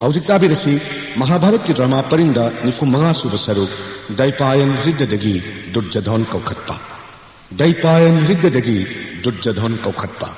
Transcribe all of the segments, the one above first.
ꯍꯧꯖꯤꯛ ꯇꯥꯕꯤꯔꯁꯤ ꯃꯍꯥꯚꯥꯔꯠꯀꯤ ꯗ꯭ꯔꯃꯥ ꯄꯔꯤꯡꯗ 95 ꯁꯨꯕ ꯁꯔꯨꯛ ꯗꯩꯄꯥꯌꯟ ꯍ꯭ꯔꯤꯗ꯭ꯌꯗꯒꯤ ꯗꯨꯔꯖꯣꯙꯟ ꯀꯧꯈꯠꯄ ꯗꯩꯄꯥꯌꯟ ꯍ꯭ꯔꯤꯗ꯭ꯌꯗꯒꯤ ꯗꯨꯔꯖꯣꯙꯟ ꯀꯧꯈꯠꯄ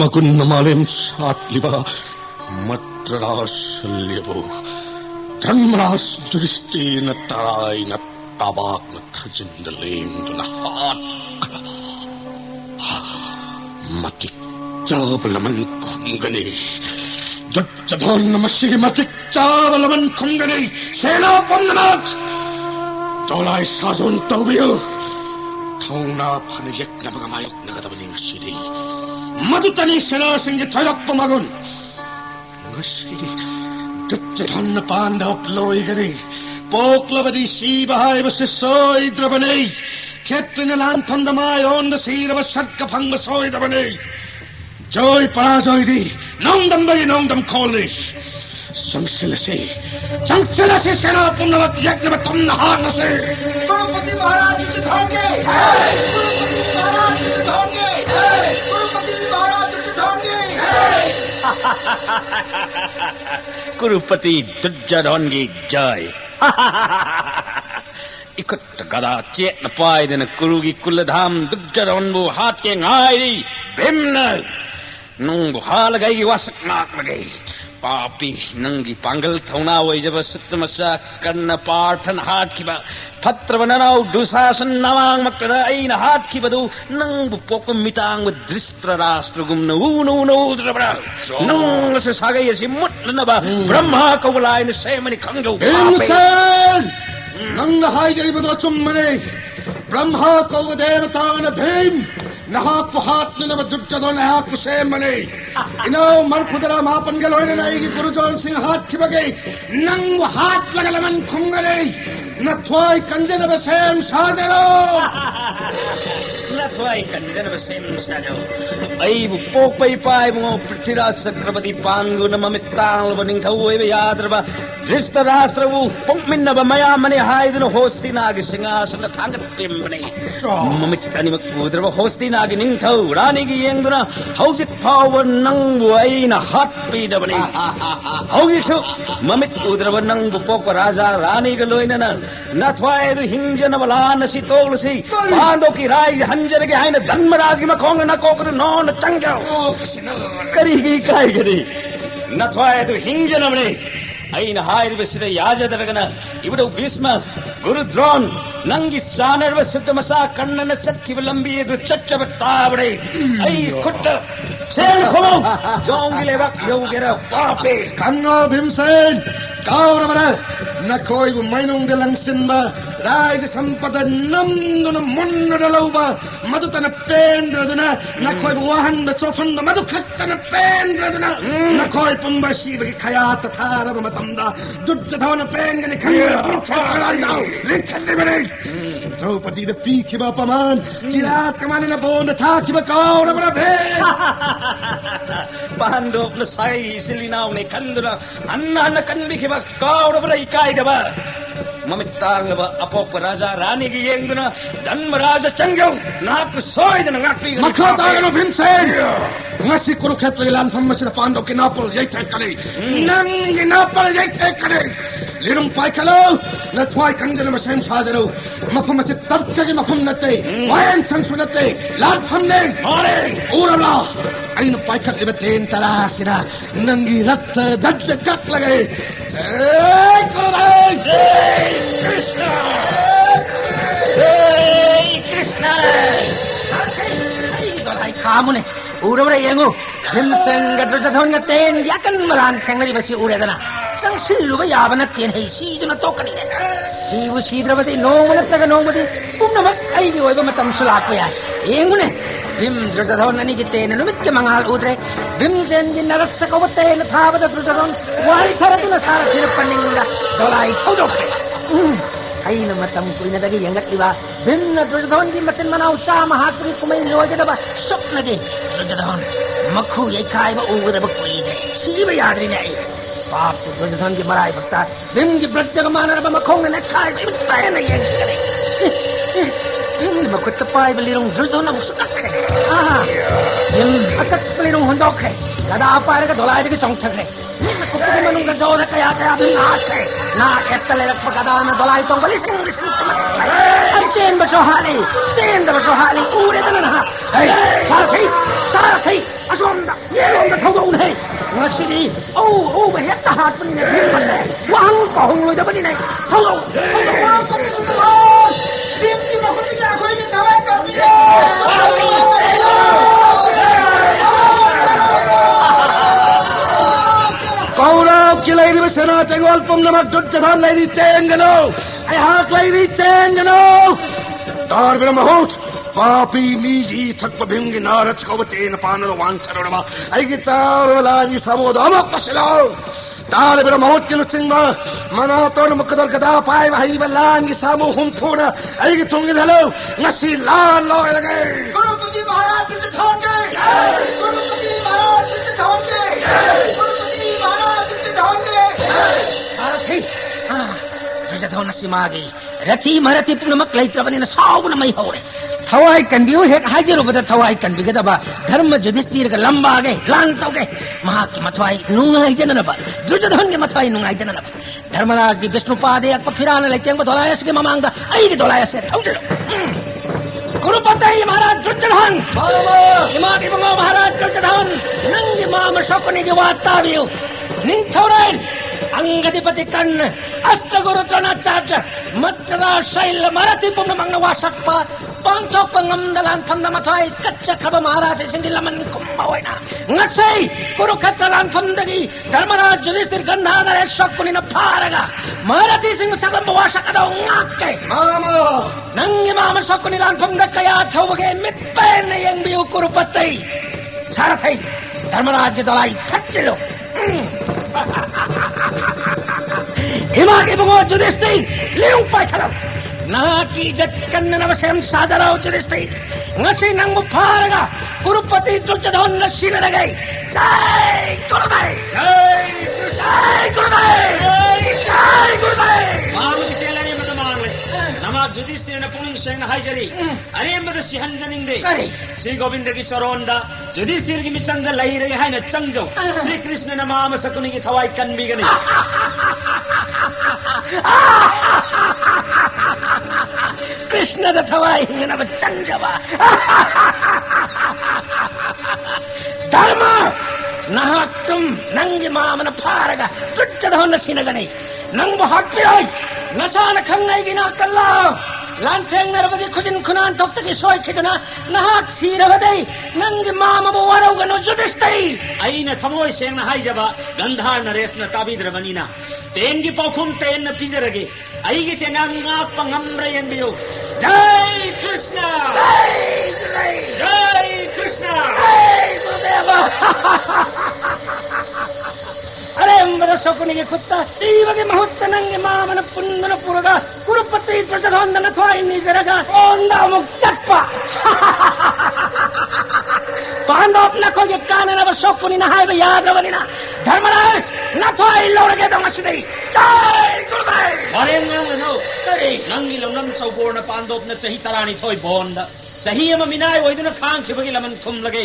मकुन मालेम सातलिबा मत्रराशल्यबो धर्मराज जुरिस्तीन तराइन ताबाक थजिंदलेंदुना मतिक चावलमन खुंगने दुर्जोधन नमस्सी मतिक चावलमन खुंगने सेना पंगनाथ तोलाई साजोन तौबियो थौना फनयक नबगमायक नगदबनि ngasiday मधुतनी सेना सिंह थयक मगुन ngasi दुर्जोधन पांडव लोई गरे पोक्लवदी सी बहाय बस सोई द्रवने खेत्रन लान फंदमाय ओन द सीरव सर्क फंग सोई द्रवने जोय पराजय दी नंदम बई नंदम खोले संसलसे सेना पुनवत यज्ञ में तुम नहारसे गुरुपति महाराज दुर्योधन गुरुपति दुर्योधन की जय इकट गदा चेत न पाए दिन कुरु की कुलधाम दुर्योधन वो हाथ के गायरी भीमन नंग हाल गई वसक नाक लगे पापी नंगी पांगल थौना वही जब सुतमसा कर्ण पाठन हाथ की बा फत्र बनाओ दुशासन नवांग मक्तदा इन हाथ की बदु नंग पोक मितांग दृष्ट राष्ट्र गुम नो द्रबरा नंग से सागे यसी मुट नबा ब्रह्मा कौलाय ने सेमनि खंगो पापे नंग हाय जरी बदु चुम्मने ब्रह्मा कौ देवता न भीम नहाक हाथ ने नव दुर्जोधन हाक से मने इनो मरफुदरा मापन गलोय ने नाई की गुरुजोन सिंह हाथ खिबगे नंग हाथ लगल मन खुंगले न थ्वाई कंजन बसेम साजरो न थ्वाई कंजन बसेम साजरो आई पोक पई पाय मो पृथ्वीराज चक्रवर्ती पांगु न ममितांग बनिंग थौ एवे यादरबा दृष्ट राष्ट्र वो पुमिन नब मया मने हायदन होस्तिना की सिंहासन थांगत पेमने ममित अनिमक उदरबा होस्तिना की निंगथौ रानी की येंगदुना हौजिक फावर नंगबु आइना हाथ पीदबने हौगिसु ममित उदरबा नंगबु पोक राजा रानी के लोइनन नथवाय दु हिंजन बलान सी तोलसी पांडो की राज हंजर के हाइन धर्मराज की मखोंग न कोकर नो न चंगो करीगी काय करी नथवाय दु हिंजन बने ऐन हायर बसिद याजदरगन इवडो भीष्म गुरु द्रोण नंगी सानर वसुतमसा कन्नन सत्ति विलंबी दु चच्चब ताबड़े ऐ खुट सेन खो जोंगिले वक योगेरा पापे कन्नो भीमसेन कौरवर न कोई मैनुंग लंगसिंबा राज संपद नंदन मुन्नडलौबा मधुतन पेंद्रदुना न कोई वाहन चोफन मधुखतन पेंद्रदुना न कोई पुंब शिव की खयात थारब मतंदा दुर्जोधन पेंगनि खंगरा पुछरांदा लिखते बने द्रौपदी द पीखिबा पमान किरात कमाने न बोन था कि कौरवर भे पांडव न साई सिलिनाव ने खंदरा अन्ना न कन्बि खिबा कौरवर इकाई दबा ममितांग अपोप राजा रानी की येंगदुना धर्मराज चंगो नाक सोयदन ngakpi मखतागनो भीमसेन ngasi कुरुक्षेत्र इलान फम्मसिन पांडव के नापल जैथे करे नंगी नापल जैथे करे लिरुम पाइखलो न थ्वाई कंजन मसेम साजरो मफमसे तर्क के मफम नते वायन संसुनते लाट फमने मारे उरला ऐन पाइखल इबतेन तरासिना नंगी रक्त दज्ज कट लगे जय गुरुदेव जय कृष्ण गलाई खामुने उरवरे येंगु भीमसेन दुर्योधन तेन याकन मलान सेंगरी बसी उरेदना संसिलुबा याबा नत्तेन हे सीजुना तोकनी सीबु सीद्रबदी नोंगमनतगा नोंगमदी पुनमक आइगी ओइबा मतम सुलाकपा याय येंगुने Bim Duryodhan ani ki ten numit ke mangal udre Bim sen gi narak sa ko ten thabada Duryodhan wai tharatuna sarathina paninga dolai thodoke aina matam kuina dagi yangat iba Bim Duryodhan gi matin manau sa mahatri kumai lojada sopna ge Duryodhan makhu yai khai ba ugda ba kuine siba yadri ne Pap Duryodhan gi marai bakta Bim gi brajja manara ba makhong ne khai ba tayana yang kare Makut tepai belirung Duryodhan amuk sutak hai atak belirung hondok hai kada apa ada dolai di chongthak hai makut ke manung ka jora kaya naat hai na ettale rak kada na dolai tong bali sing chen ba hali ure dana ha hai sarathai asomda yelomda thogong hai ngasidi ba hetta hat pani ne bim ban hai wang ko hong loi da bani ne thogong Kaurav ki lady Sena Tengol Pum Namak Duryodhan lady Chengano I hak lady Chengano Dar Vira Mahut Papi Miji Thakpa Bimgi Narat Kovatin Pana Wang Tarava I get out Lani Samodama Pasilo Dar Vira Mahut Kiluchingma Manaton Mukadar Gada Pai Hiva Lani Samu Humtuna I get Tungin Hello Nasi Lan Loy again Gurupati Maharaj Duryodhan Gurupati Maharaj Duryodhan Gurupati Maharaj Duryodhan Sarathai Duryodhan na simagi Rathi Marathi punamak laitrabani na saubuna mai hore Thawai kan biu hek hajiru bada thawai kan bigada ba dharma Yudhishthira ka lamba ge lan tauge mahaki mathwai nungai janana ba Duryodhan ge mathwai nungai janana ba Dharmaraj ki Vishnupade ak pakhirana laiteng ba dolayas ge mamangda ai ge dolayas ge thaujalo Gurupati Maharaj Duryodhan Imagi bungo Maharaj Duryodhan nangi mama shokuni ge watabiu ning thorain Angadipati kan Astaguru Dronacharya Matra Shaila Marathi Pumnamang Wasakpa Pantok Pangamdalan Pamnamatai Katcha Kaba Maharaj Sindilaman Kumbawaina Ngasai Kurukatalan Pamdagi Dharmaraj Yudhishthira Gandhara Shakunina Paraga Marathi Sing Sabam Wasakado Ngake Mama Nangi Mama Shakunilan Pamdakaya Thawage Mitpen Yang Biu Gurupati Sarathai Dharmaraj Ki Dolai Thachilo Imagi bungo Yudhishthira Liung Pai Thalam Naki Jatkan Navasem Sajarao Yudhishthira Ngasi nang Muparaga Gurupati Duryodhan na sinaragay Jai Gurudev Jai Gurudev Jai Gurudev Maru ki telani madamangle Nama Yudhishthira na puning seng na haijari Are mada sihan janingde Kari Sri Govinda ki charonda Yudhishthira ki michangda lahire hai na changjau Sri Krishna na mama sakuni ki thawai kan bigani Krishna da thawai hingana ba changjaba Dharma Nahatum Nangi mama na paraga Duryodhan na sinagani Nang bahagpiray Nasana khangai ginakalla Lanteng narabadi khujin khunan toktaki soy khidana Nahak sirabadi Nangi mama bo warauga no Yudhishthira Aina thamoi seng na haijaba Gandhar Naresh na tabidrabanina Tengi paukhum ten na pizarage Aigi tenang ngak pangamra yang biyo Jai Krishna Jai Krishna Jai Gurudeva Arembara Shokuni ki kutta Ivagi mahutta nangi mamana punnana puraga Gurupati Duryodhan na thwai nijaraga Onda mukchappa Pandop na koge kanana ba Shokuni na haiba yadravani na Dharmaraj na thwai lorage damasidi Jai Gurudev Wareng nang ano Kari Nangi lonam chaubor na pandop na chahi tarani thoi bonda Chahi ama minai oiduna khang chibagi laman thum lage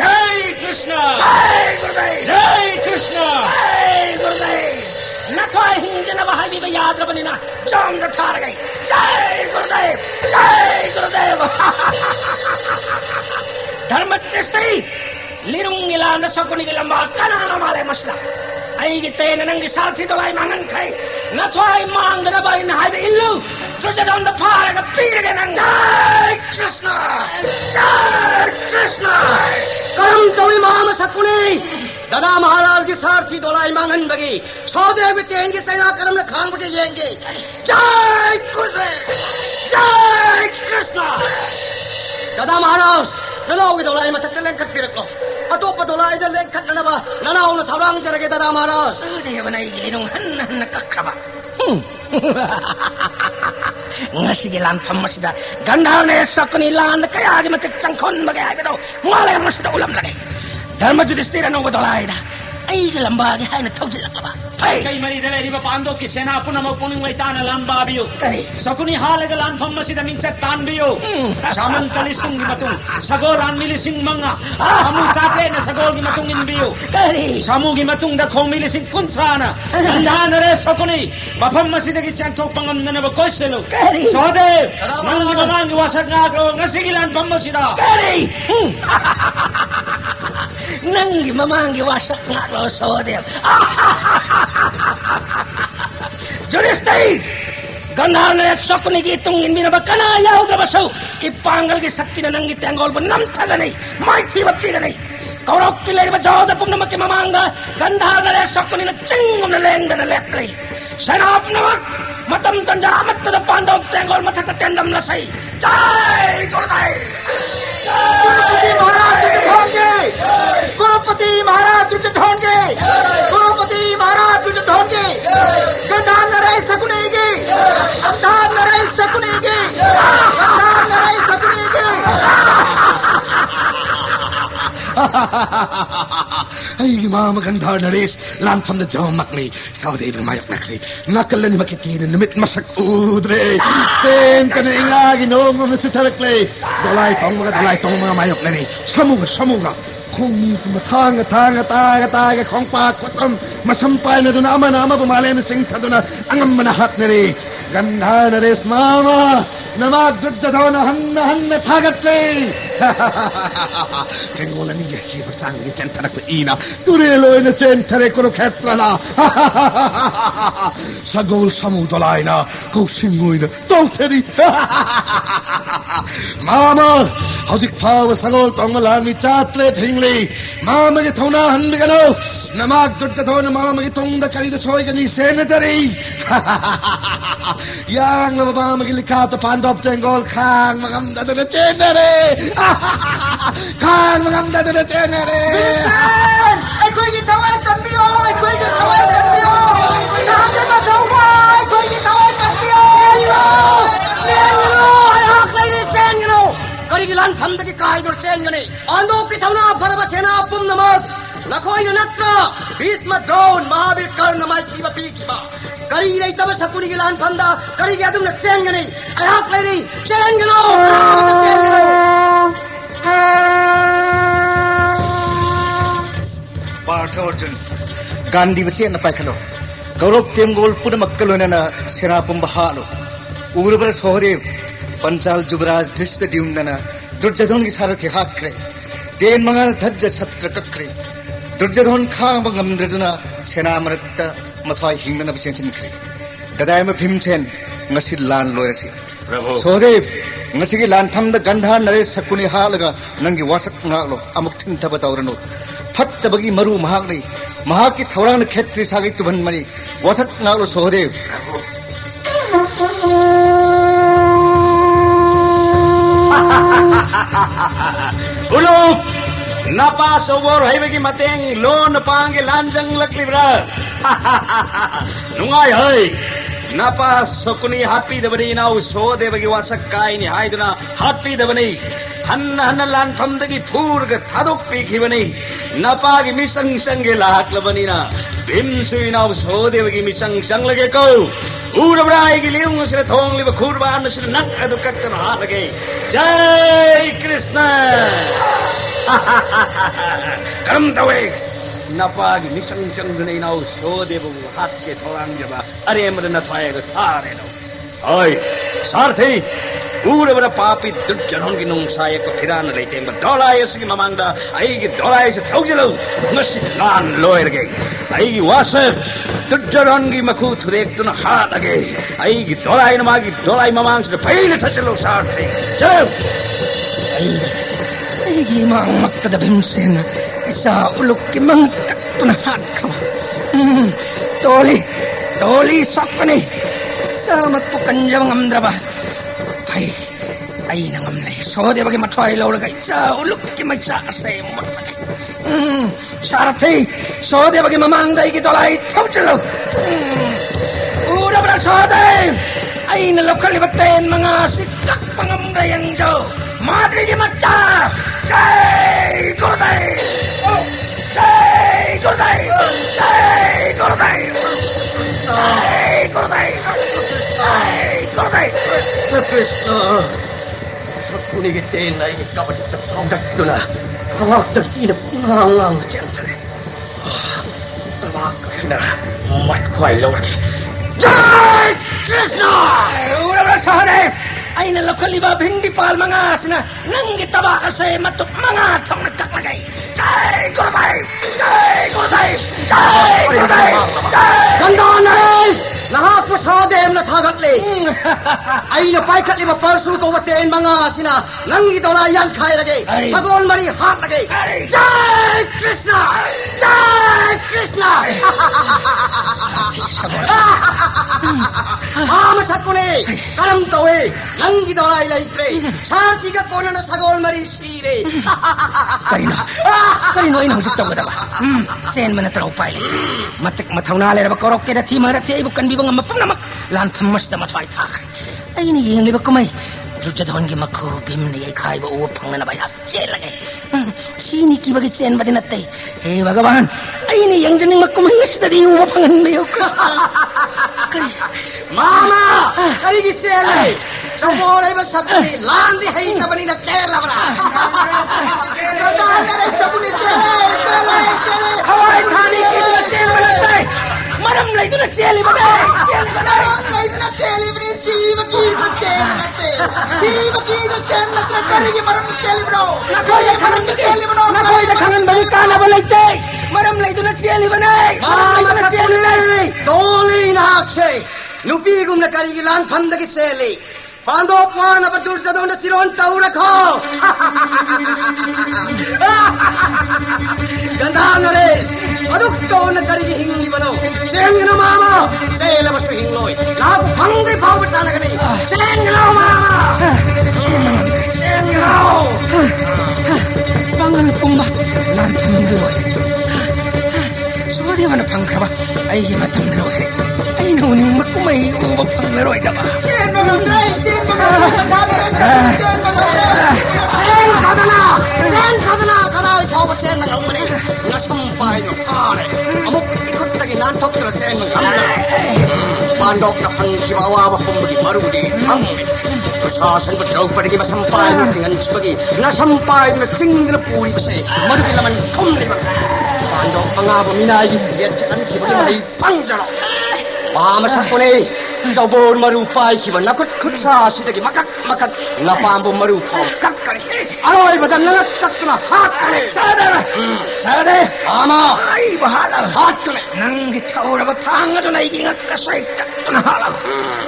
Jai Krishna Jai Gurudev Jai Krishna Jai Gurudev na thwai hinjana ba haiba yadravani na Jom da tharagai Jai Gurudev Jai Gurudev Dharma Yudhishthira Lirung ilana Shokuni ki lamba kanana male masla Aigi tena nangi sarthi dolai mangan khai na thwai mangdana ba in haiba illu Duryodhan da paraga pirage nang Jai Krishna Jai Krishna Karam tawi mama Shakuni Dada Maharaj ki sarthi dolai mangan bagi Saudev ki tengi sena karam na khan bagi yenge Jai Gurudev Jai Krishna Dada Maharaj nanaw ito lai matak lengkat pirak lo. Ato pa dolai da lengkat na ba? Nanaw na tharang jarage Dada Maharaj. Sadev na igilinong hanan nakakraba. Ngasige lanfam masida gandhar ne sakni lan kaya di matik changkhon magai ai bedo ngalai masida ulam lagi dharma judhisthira no bodolai da ai ga lamba ge hai na thauji lakaba kai mari dele riba pando ki sena punam puning waitana lamba biyo kari sakuni halaga lan pham masida mingsa tan biyo saman kali sing gi matung sagol an mili sing manga samu sate na sagol gi matung in biyo kari samu gi matung da khong mili sing kuntrana gandhan re sakuni bafam masida gi chanthok pangam na ba koiselo kari sodev nangi mangi wasak ngagro ngasigi lan pham masida kari nangi mamangi wasak ngaklo Sadev Judhisthira gandhar ne sakni gi tungin bina bakana yau da basau ipangal gi sakti na nangi tengol ba nam thaga nei mai thi ba pi ga nei kaurok ki lei ba joda pum namak mamanga gandhar ne sakni na chingum na leng da lek lei sanap namak matam tanja amat da pandau tengol mathak tendam lasai jai Durgai Gurupati Maharaj Duryodhana Gurupati Maharaj Duryodhana Gurupati Maharaj Duryodhana Gandhar narai sakunege Gandhar narai sakunege Gandhar narai sakunege Ay mama Gandhar Naresh lan from the jom makni Sadev mayak nakri nakal ni makitin namit masak udre ten kana ingagi no mo sitarakle dalai tong mga mayok nani samuga kung matanga kong pa kwatam masampay na duna ama bumali na sing sa duna angam manahat nari Gandhar Naresh mama namagdudda na hanna tagatle tengola ni yesi bersang ni centara ko ina turelo na centare Kurukshetra na sagol samudalai na ko singoy na tawteri mama hojik pawa sagol tongalan mi chatre thingli mama ge thona hanbi gano namagdudda na mama ge tongda kari da soy gani senatari yang na mama ge likata pandop tengol khang magam da na chenare khang magam da na chenare Aikoy gi thawai kanbiyo aikoy gi thawai kanbiyo saade ma thawai aikoy gi thawai kanbiyo ayoklai ni chengno kari gi lan pham da gi kai dor chengni ando ki thawna pharaba sena pum namak lakhoi natra Bhisma Drona Mahabir Karna mai thiba pi khiba kari rei tab sakuni gi lan pham da kari gi adum na chengni ayoklai ni chengno Partha Arjun Gandhi basi na paikalo Gaurav Temgol puna makkalo na sena pambahalo Urubara Sahadev Panchal Jubraj Drishta Dyumna Duryodhana ki sarathi hakre ten mangar dhajja chatra kakre Duryodhana khang bangamdraduna sena maratta mathwai hingna bisen chinkre Dadayama Bhimsen ngasi lan loirasi Sahadev ngasi ki lan thamda Gandhar Naresh sakuni halaga nangi wasak ngalo amuk thintaba tawrano Fattabagi maru mahakni mahaki thawrang na khetri sagi tuban mani wasat ngalo Sahadev Uluk napa sobor haibagi mateng lo napange lanjang laklibra nungai hai napa sakuni happy dabani nau Sadevagi wasak kai ni haiduna happy dabani hanna lan phamdagi phurga thadok pikhibani napa gi misang sange laklabani na bimsui nau Sadevagi misang sanglage ko urabrai gi liung se thong liba khurban se nak adu kakta halage jai Krishna karam tawe napa gi misang sangne nau Sadevu hat ke thorang jaba are amrna thaya ga thare no oi sarthi urabra papi Duryodhana gi nung saya ko thirana leite ba dolai asgi mamangda ai gi dolai se thaujelo ngasi lan loerge ai gi wasa Duryodhana gi makhu thurektuna hat age ai gi dolai na magi dolai mamang se paina thachelo sarthi jab ai gi mang makta da Bhimsen isa uluk ki mang taktuna hat khaba toli sakni samat pukan jawang amdraba ai ay nangamlay. So, di ba matway lawag isa, ulok kimagsa kasi mo. Sarati, so di ba mamangday kitolay, tawchalo. Una ba na so di? Ay nalokal libatin mga sikak pangamday ang jo. Madri di matcha! Jai Gurudev! Jai Gurudev! Jai Gurudev! Jai Gurudev! Jai Gurudev! Krishna, sakunigitin na ikapat sa pagkat ito na. Hawak ng inap ngangang siyempre. Tawag kasi na matkway lawag. Jai Krishna! Una ba sa hanay? Ay nalokaliba hindi pa mga sina nang gitaba kasi matuk mga tong nagkaklagay. Jai Gurudev! Jai Gurudev! Jai Gurudev! Gandaan na rin! Lahat po sa dem na tagatli! Ay napay katlima parsul ko watiin mga sina nang ito na yan kaya lagi. Sagon mari hat lagi. Jai Krishna! Jai Krishna! Masat ko ni! Kalam tawe! Nang ito na ilaitre! Sartiga ko na sagon mari sire! Karino ay nahusik tawag ba? Sen man na traupay lagi. Matik mataw na alera ba korok kaya ti marati ay bukan bibang mapamnamak. Lan pamas na matway takay. Ay niyang libak kumay. Rujadon gi makubim ni ay kay ba upang na nabay hapse lagi. Sini ki bagit sen ba dinatay. Hey bagawan. Ay niyang janing makumayas na di upapangan mayo. Mama! Kali gisele! Sabore ba sakuni landi hay ta bani na chela bra. Gandaan na rin sabuni chele! Hawai thani ki na chel balantay. Maram lay to na cheli ba? Maram lay to na cheli bra. Siva ki to chela nate. Siva ki to chela nate. Kari ki maram cheli bro. Nakoy kanang cheli bro. Nakoy kanang balik ka na balay tay. Maram lay to na cheli ba nay? Mama sakuni! Doli na akshay! Lupigum na karigilan pandagi seli. Pandok mo na padur sa doon na siron taurak ho! Gandaan na res! Aduk to na karigihing libano! Siyang na mama! Sela ba suhingloy? Lahat hanggang pawat talaga ni! Siyang na mama! Siyang na! Pangal pumba! Lan pangloy! So di ba na pangkraba? Ay matamloy! Ay nauning makumay ubang panglaroy na ba? Chen magandray! Chen magandray! Chen magandray! Chen kadana! Chen kadana! Kadawit ho ba Chen magandray? Nasampay no pare! Amok ikot lagi nantok na Chen magandray! Pandok na pangkibawa ba kumbagi marudi pangmi! Kusasan ba daw pa rin masampay na singan kibagi nasampay na sing na puli ba say marudi laman kumli ba? Pandok pangabo minayi yan siya kibagi may pangjalo! Mama sakuni, sabon marupay kiban nakut kutsa sidagi makak napambo marupay kakkari. Aroy badan nalaktak na hatkani. Sade! Mama, Ay bahala! hatkani. Nang gitaw na batanga doon ay gingat kasay kakto na halaw.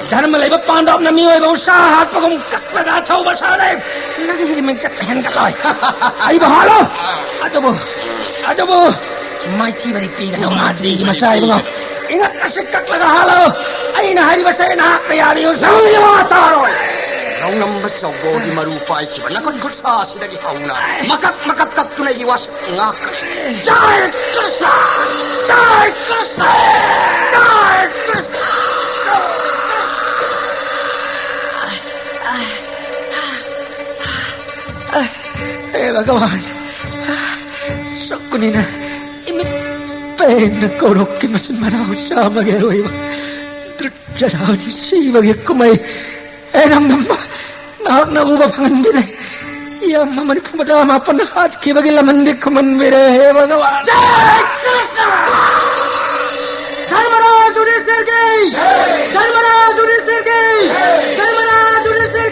Dahil malay ba pandap na miyoy ba usahat pa kung kaknagataw ba sade? Nang gimagtsatayan ka loy. Ay bahala! Ato bo! May tiba di pigan ng madri masay mo. Ingat kasi kaklagahalaw! Ay nahari ba sa'yo na kayari yung Sang mga taroy. Nung nambat sa bodi marupay kiban nakut kutsa sidagi hauna. Makak na iwas ngakani. Jai Krishna! Jai Krishna! Jai Krishna! Eh bagawan. Sakuni na. Pena korok ki masin maraw sa magheroy ba. Trujaraw ni si bagay kumay. Enam namba. Na uba pangan bilay. Yang mamani pumadama panahat ki bagay laman di kuman bire bagawan. Jai Krishna! Dharmaraj Yudhishthir! Dharmaraj Yudhishthir! Dharmaraj Yudhishthir!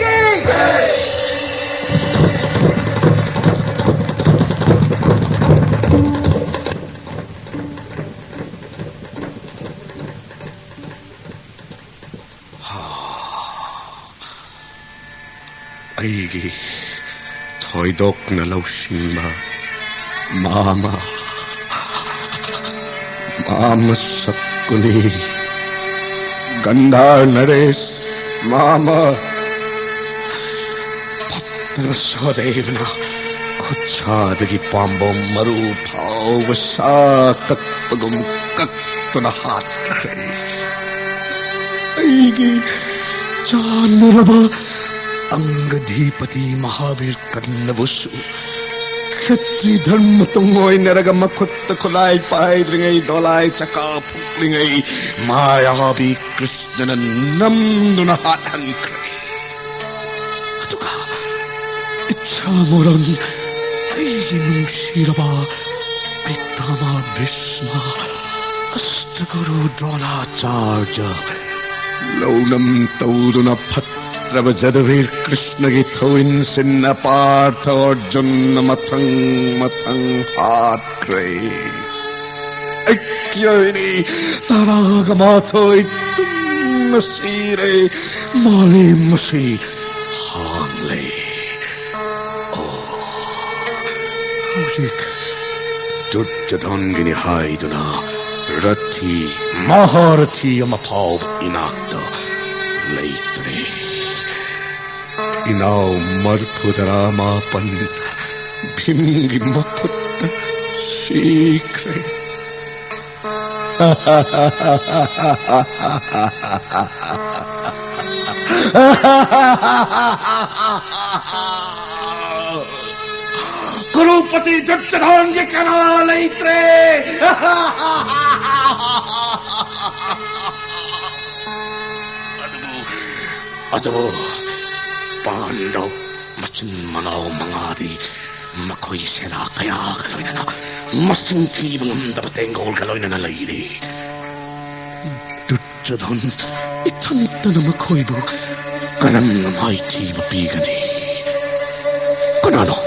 Aigi, thoidok na lausinma, mama sakuni, ganda nares, mama, ꯅꯠꯇ꯭ꯔꯕ ꯁꯍꯗꯦꯕꯅ ꯈꯨꯠꯁꯥꯗꯒꯤ ꯄꯥꯝꯕꯣꯝ ꯃꯔꯨ ꯐꯥꯎꯕ ꯁꯥ ꯀꯛꯄꯒꯨꯝ ꯀꯛꯇꯨꯅ ꯍꯥꯠꯈ꯭ꯔꯦ. ꯑꯩꯒꯤ ꯆꯥꯟꯅꯔꯕ अंगधीपति महावीर कर्णबुसु क्षत्रि धर्म तुंगोइनरग मखुत्त खुलाई पाइद्रिंगै दोलाई चका फुक्लिंगै मायावी कृष्णन नमदुना हाथंख्रे. अतुका इच्छा मोरन ऐगी नुंसिरबा पितामा भीष्म अष्टगुरु द्रोणाचार्य लौनम तौदुना फत जदवीर कृष्ण की थोइन सिन्न पार्थ अर्जुन मथंग मथंग हात्रे. ऐक्योइनी तारागमाथोई तुम सीरे माले मुसी हांगले. ओ हुजिक दुर्जधनगिनी हाइदुना रथी महारथी अमफाव इनाक्ता लैत्रे. इनाव मर्फुदरा मापन भिंगी मखुत्त शीघ्रे. कुरुपति दुर्योधन के कनाल इत्रे. अदबो पांडव मचिन मनाव मंगादी मखोई सेना कया गलोइनना मसिन थी बंगम तेंगोल गलोइनना लईरे. दुर्योधन इथंतन मखोइबु करम नमाई थी बपीगने. कोनोनो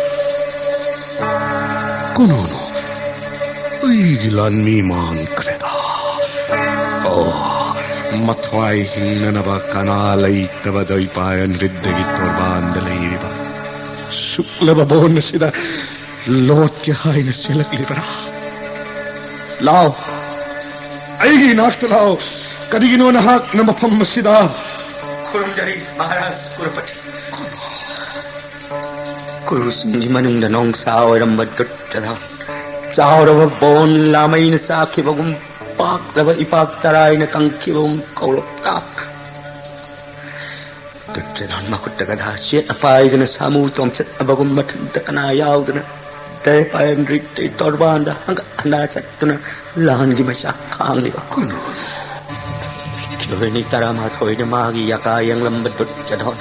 ऐगिलान मीमान क्रेदा. ओ मथवाई हिंगनबा कनालई तब दईपायन रिद्दगी तोरबांद लईरिबा शुक्लबा बोन सिदा लोट के हाइने सिलक लिबरा. लाओ ऐगी नाक्त लाओ कदिगिनो नहाक नमफम सिदा. खुरुमजरी महाराज कुरुपति कुरुसिंगी मनुंग नोंग सावरम दुर्योधन चावरब बोन लामैन साखिबगुम पाक्तब इपाक तराइन कंखिबुम कौलताक. दुर्योधन मखुट्ट गदा शेत अपाइदन सामू तोमचत अबगुम मठंत कना याउदन दय पायन रिट्टे तोरबांदा हंग अना चत्तुन लानगी मशा खांगलिबा. कोनो क्योनी तरामा थोइन मागी यका यंगलम दुर्योधन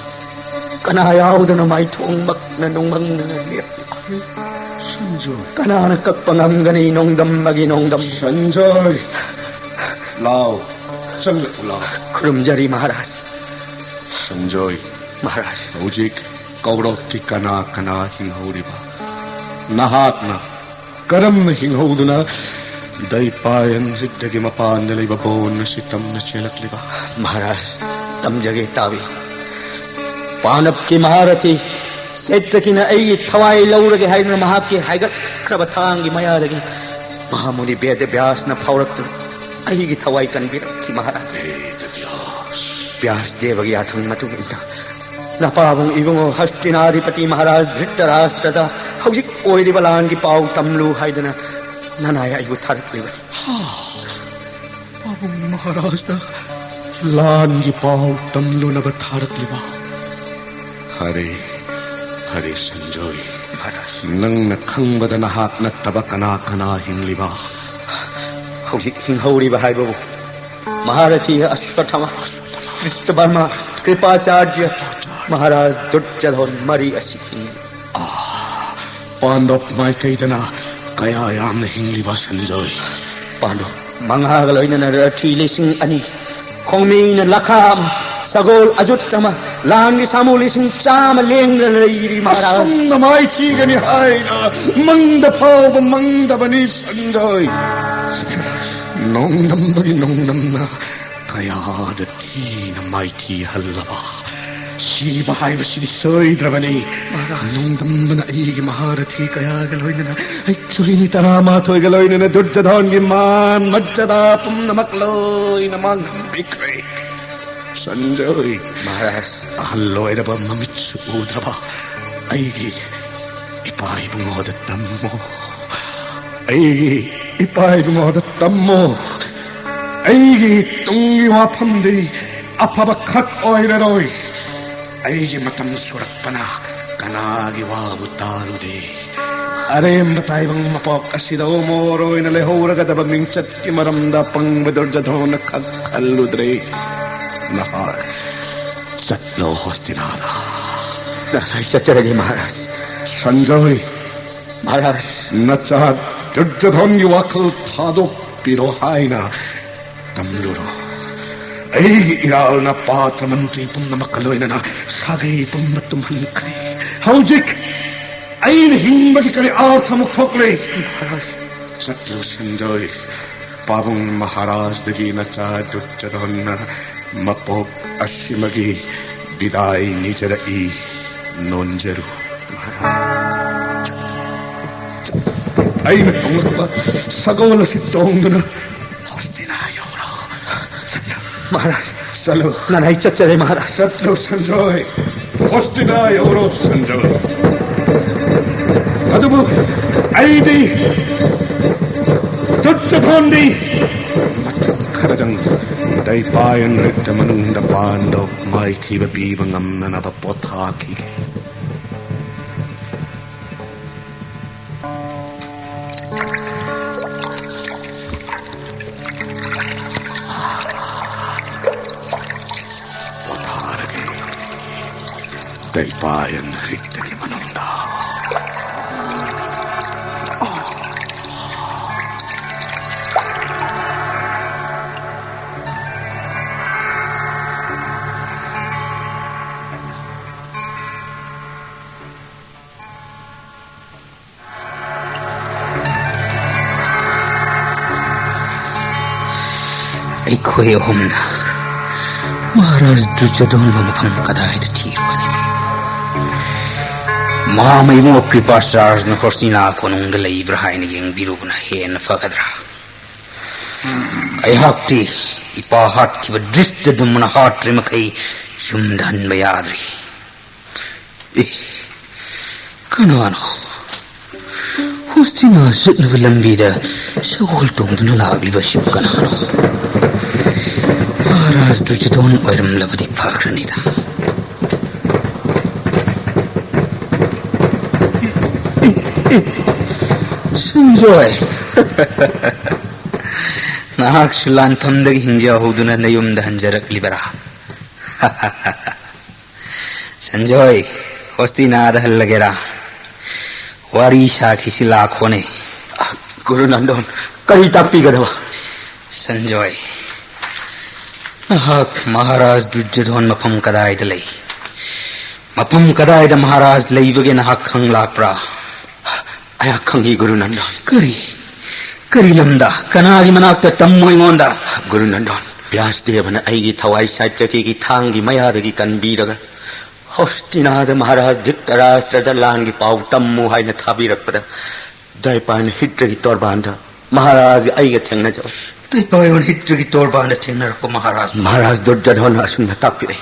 कना याउदन माई थोंग मक्न नुंगमंग लिया. संजय कनान कक्पंगनी नोंगदम मगी नोंगदम. संजय लाओ चल लाओ. खुरुमजरी महाराज. संजय महाराज हौजिक कौरव की कना कना हिंगौरिबा नहाकना करम हिंगौदुना दैपायन रिद्दगी मपान लैबा बोन सितम न चेलकलिबा. महाराज तम जगे तावी पानप की महारथी सेट्टकिन ऐ थवाई लौरगे हाइन महाके हाइगत क्रब थांगी मयादगी महामुनि वेद व्यास न फौरक्त ऐगी थवाई कनबिरखी. महाराज व्यास देवगी याथंग मतुंग इंता नपाबुंग इबुंग हस्तिनाधिपति महाराज धृतराष्ट्रदा हौजिक ओइरिबा लानगी पाउ तमलु हाइदना ननाया इबु थारकलिबा. पाबुंग महाराज दा लानगी पाउ तमलु नब थारकलिबा. हरे हरे संजय महाराज नंग खंगबद नहाक नत्तब कना कना हिंगलिबा. हौजिक हिंगौरिबा हाइबबु महारथी अश्वत्थामा कृतवर्मा कृपाचार्य महाराज दुर्योधन मरी असि. पांडव माय कैदना कया याम हिंगलिबा संजय. पांडव मंगागलोइन रथी लिसिंग अनि खोमीन लखाम सगोल अजुत्तम लांगी सामूली सिंह चाम लेंग लईरी. महाराज नमाई थीगनी हाइना मंद फाव मंद बनी संजय. नोंगदम बगी नोंगदम कयाद थीन माइथी हल्लबा शिबा हाइब सिदि सोइद्रबनी. नोंगदम बन ऐगी महारथी कया गलोइनना ऐक्योइनी तरामा थोइ गलोइनना दुर्योधन गी मान मज्जदा पुम नमकलोइन मांगम बिक्रे. संजय महाराज हल्लोइरबा ममित्सु उद्रबा Aigi ipai bungoda tammo. Aigi ipai bungoda tammo. Aigi tungi wapandi apabakak oireroi. Aigi matam surat pana kanagi wabutarude. Arem taibang mapok asida umoro inalehora kadabang ningchat kimaramda pang bedorjadon kakaludre. Nahar satlo hostinada. Nanay Satyaragi Maharaj. Sanjay Maharaj. Nachad Durjadon wakal thadok pirohaina tamluro. Aigi iral na patra mantri punna makaloina na sagay punna tumhankre. Haujik ain himbagi kari artha muktokle. Maharaj. Satlo Sanjay Pabung Maharaj dagi Nachad Durjadon na mapok ashimagi biday nijara I nonjeru. Ay natungak ba sagola si Tongduna hostina yoro. Maharaj. Salo Nanay Satyaragi Maharaj. Satlo Sanjay hostina yoro Sanjay. Adubu aydi Durjadhondi matang karadang daypayan rita manunda pandok may kiba bibangam na napapotaki. Daypayan rita ki manunda. Aikoy ahumna Maharaj Durjadon mamapam kadayda thiruani. Mamay mo kripasars na korsina konung dalay ibrahay na yung birubna hen fagadra. Ay hakti ipahat kiba drista dumuna hatri makay yumdan bayadri. Kano Hustina sit na bilambida sa hultong dunalagli ba siya kanano. Maharaj Durjadon oiram labadi pagranita. Sanjay Nahak sulan pamdagi hinja huduna na yumdahan jarak libera. Sanjay Hostina adahal lagera. Wari shakhi sila khone. Guru Nandon. Kari tapi gadawa. Sanjay Nahak Maharaj Durjadon mapam kadai dalay. Mapam kadai da Maharaj laibage nahak khang lakpra. Ayak khangi Guru Nandon. Kari lamda kanagi manakta tammo ingonda. Guru Nandon. Vyasdevana aigi thawai satyaki ki thangi mayadagi kanbiraga. Hostinada Maharaj Dhritarashtra langi pau tammu haina thabirakpada. Daipan hitragi torbanda. Maharaj aiga thengna jaw. Daipan hitragi torbanda thengna rakpa Maharaj. Maharaj Durjadon asunna tapire.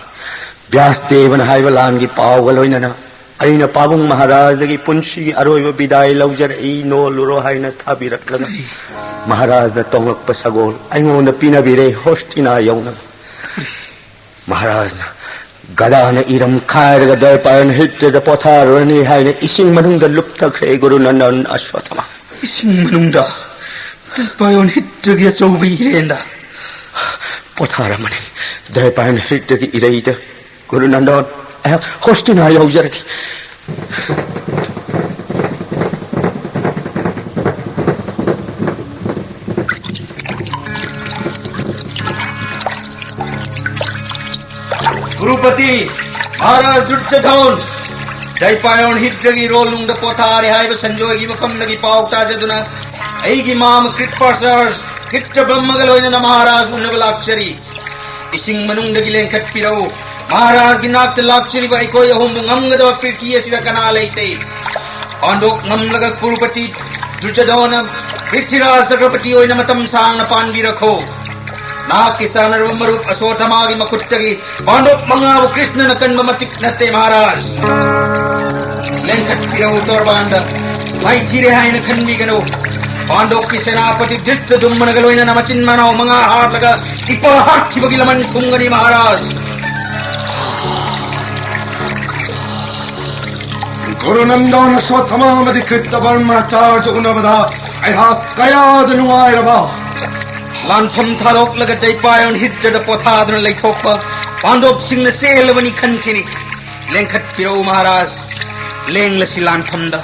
Vyasdevana haiba langi pau galoinana. Aina Pabung Maharaj dagi punshi aroiba bidai laujar ei no luro haina thabirakada. Maharaj na tongak pasagol. Aingon na pinabire hostina yauna. Maharaj na Gadana iram khairaga daipan hitrada potharani haina ising manungda luptakre Guru Nandon Ashwatthama. Ising manungda daipan hitragi achauba irenda. Potharamani daipan hitragi ireida Guru Nandon hostina yaujaraki. Gurupati Maharaj Durjadon Daipayon hitragi rolung da pothare haiba Sanjay gi mafam lagi pauta jaduna aigi mam kritpasars kitra brahmagaloina na Maharaj unnabalakshari ising manung dagi lengkhat pirau Maharaj gi nakta lakshari ba ikoi ahum ngamgada priti asida kana leite andok ngamlaga Gurupati Durjadon Prithviraj Chakrapati oina matam sang na panbi rakho Nak kisana rumarup asothamagi makuttagi Pandok mangabu Krishna na kanmamatik natte Maharaj. लेंखटपिरौ तोरबांदा माइथिरे हाइन खनबिगनो Pandav की सेनापति धृष्टद्युम्न लोइना मचिन मनाव मंगा हारलगा इपा हाखिबगी लमन थुंगनी महाराज गुरुनंदन स्वथमामधिकृत ब्रह्मचार्य उनवदा अहा कयाद नुआयरबा लानफम थारोकलगा दैपायन हिज्जद पोथादन लैथोकपा पांडव सिंह सेलवनी खनखिनी लेंखटपिरौ महाराज लेंगलसी लानफमदा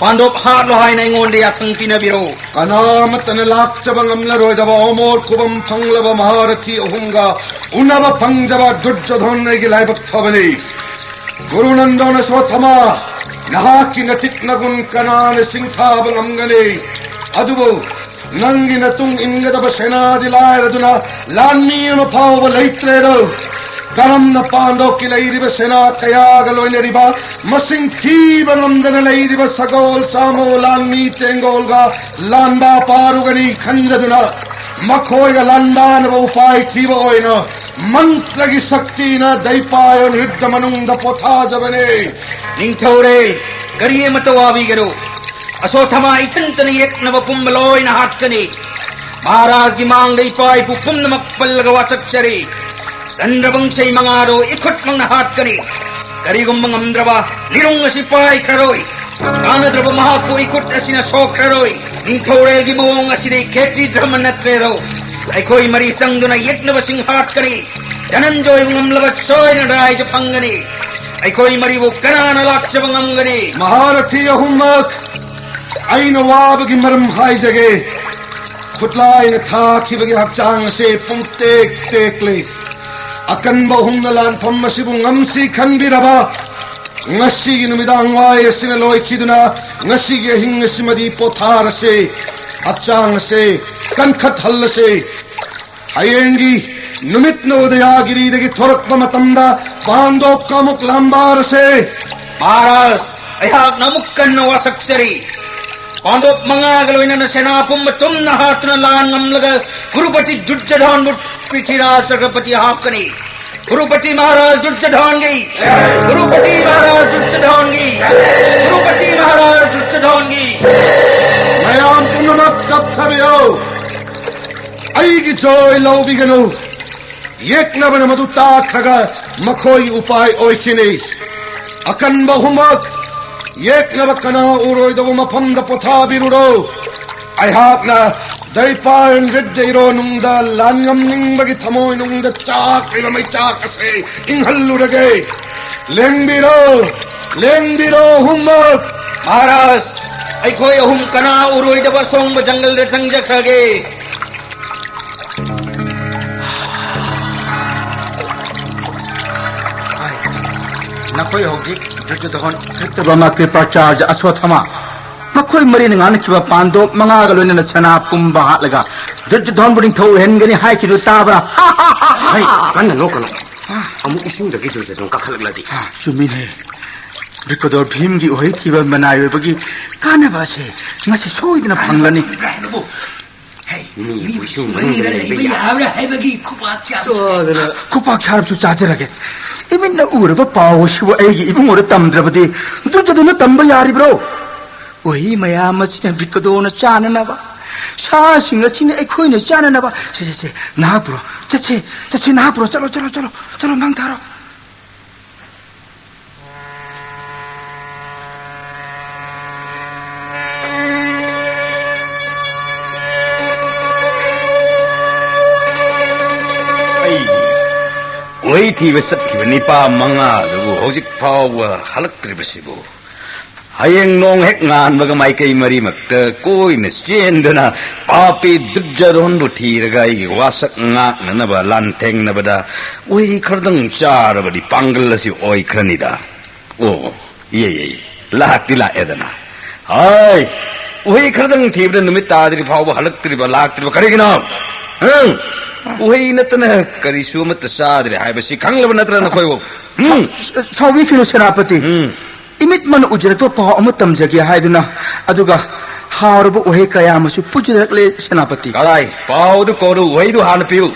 पांडव हार लोहायना इंगोंदे याथंग पिनबिरो कनामतन लाक्चब ngamlaroidaba omor kubam phanglaba maharathi ahunga unaba phangjaba durjodhon negi laibak thabani gurunandana sothama nahaki natiknagun kanane singthaba ngamgane adubo nangi natung ingadaba senadi lairaduna lanniyama phawba leitredo Karamna Pando Kilairiba Sena Kayagaloineriba Masing Tiba Namdana Lairiba Sagol Samo Lanmi Tengolga Landa Parugani Kanjaduna Makoiga Landan Upai Tiba Oina Mantlagi Saktina Daipayon Hiddamanunda Potajabane Ningtore Gariye Matawabi Garo Asotama Itantani Yeknava Pumbaloina Hatkani Maharaj Gimang Daipai Pupumnamakpalaga Wasakchari Sandrabangshai Mangado ikut mangnahat kani Karigum mangamdraba lirung asipai karoi Kanadraba mahapu ikut asina sok karoi Ningthore gimong asine keti dramanatredo Aikoi mari sangduna yetnaba singhat kani Dananjoy mangamlabat soy na rai japangani Aikoi mari wo kanana lakcha mangamgani Maharathi ahummak Aina wabagi maram haijage Kutlai na thakibagi hakchang se pungtek tekli Akan bahung nalan pamasibu ngamsi khanbiraba ngasi numidang wai asina loi khiduna ngasi ge hingasimadi pothar se achang se kankhat hal se hayengi numit nodayagiri degi thorak matamda pandok kamuk lambar se Maharaj ayhak namukkan nawasakchari Pandop mangagaloina na senapum matumna hatna lan ngamlaga Gurupati Durjadhan mut Prithviraj Sargapati Hakani Gurupati Maharaj Durjadhan gi Gurupati Maharaj Durjadhan gi Gurupati Maharaj Durjadhan gi Mayam punamak tapthabiyo Aigi joy laubiganu Yeknabana maduta khaga makhoi upai oikhini Akan bahumak Yeknaba kana uroidabu mafamda pothabiruro Ayhakna Daipayan Reddeiro nungda lanyam ningbagi thamoy nungda chak ibamay chak ase inghallurage Lembiro hummak Maharaj aikoi ahum kana uroi daba songba jungle de sangjakhage Nakoi hojik Durjodhan Kritabama Kripacharya Aswathama Makoi Marin Ngankiba Pando Mangagaloina Sana Pumba Hatlaga Durjodhan Buding Tho Hengani Haikidu Tabra Hai kanna no kana amuk ising dagi Durjodhan kakhalagdi Chumin he Rikador Bhim gi ohi thiba manayo bagi kana ba se ngasi soidna phanglani ni ising mani abra haibagi Kupak charab chu chajarage Ibin na uraba pawo shiwa aigi ibung ora tamdrabadi Durjodhan tamba yari bro Ohi mayam asina Rikadona chananaba Sa singa sina ekhoina chananaba se na bro chache na bro chalo mang tharo Wai thiba satkiba nipa manga dubu hojik phawwa halaktribasibu Hayeng nong hek ngan baga mai kai mari makta koi na chendana papi Durjodhan bu thiraga igi wasak ngak na ba lanteng na bada wai khardang char badi pangal si oi kranida oh ye lakti la edana hai wai khardang thibra numit tadri phawwa halaktriba laktriba karigina Uhay natana karisu matasad re haibasi kanglaba natra na koiwo Sawi kilo senapati Imit man ujrat pa amatam jagi haiduna aduga harabu uhay kaya masu pujrak le senapati Kalai pau du kodu uhay du han piu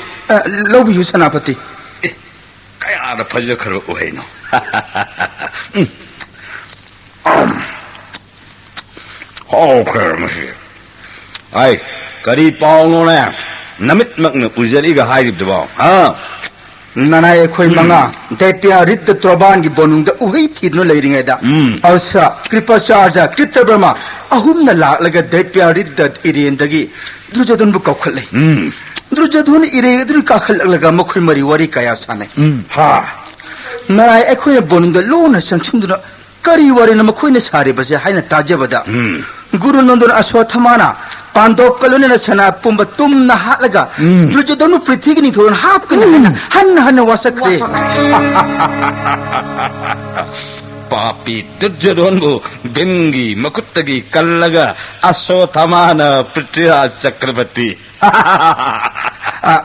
Lobi yu senapati Kaya na phaja kharo uhay no ꯍꯥꯎꯈ꯭ꯔꯦ ꯃꯁꯤ ꯑꯩ ꯀꯔꯤ ꯄꯥꯎꯅꯣꯅꯦ ꯅꯃꯤꯠꯃꯛꯅ ꯎꯖꯔꯤꯒ ꯍꯥꯏꯔꯤꯕꯗꯨꯕꯣ Nanay ako'y mga daypiarit da troban gi bonung da uhay tidno layring da. Alsa kripacharja kritabrama ahum na laklaga daypiarit da irendagi drujadun bu kaukhalay. Drujadun ire dru kakhalaglaga makoy mari wari kaya sanay. Ha. Nanay ako'y bonung da lona samsinduna kari wari na makoy na sari basi hay na tajabada. Guru nandun aswathamana Pandop kalone na sana pumba tum na halaga. Drujadon prithigi ni thon hap kana han wasakre. Papi Durjadon bu bengi makuttagi kallaga asothamana Prithviraj Chakravarti.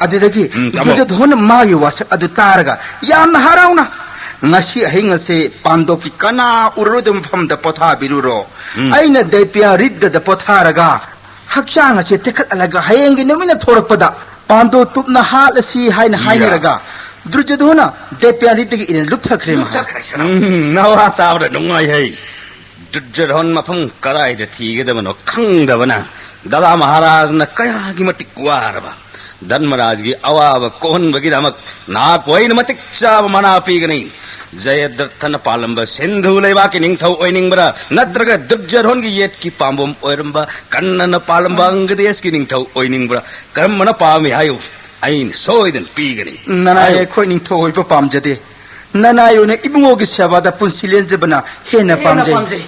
Adidagi Drujadon magi wasak adu taraga yamna harauna. Ngasi ahingase Pandop ki kana urudum famda potha biruro. Aina daypia ridda da potharaga. Hakchang ase tekat alaga hayengi namina thorakpada pando tupna hal asi haina hainiraga Drujadona depyanitigi in lupthakre ma nawa tabra nungai hei Durjadon mafam karai da thigedabano khangdabana Dada Maharaj na kaya gi matik waraba Dharmaraj gi awaba kohonbagi damak na koina matik chaba mana pigani Jayadrathana palamba Sindhu leiba ki ningthau oiningbra nadraga Durjadon gi yet ki pambom oiramba kannana palamba angades ki ningthau oiningbra karamana pami hayu ain soiden pigani nanaye khoi ningthau oiba pamjade nanayo ne ibungo gi sabada punsilenjebana hena pamje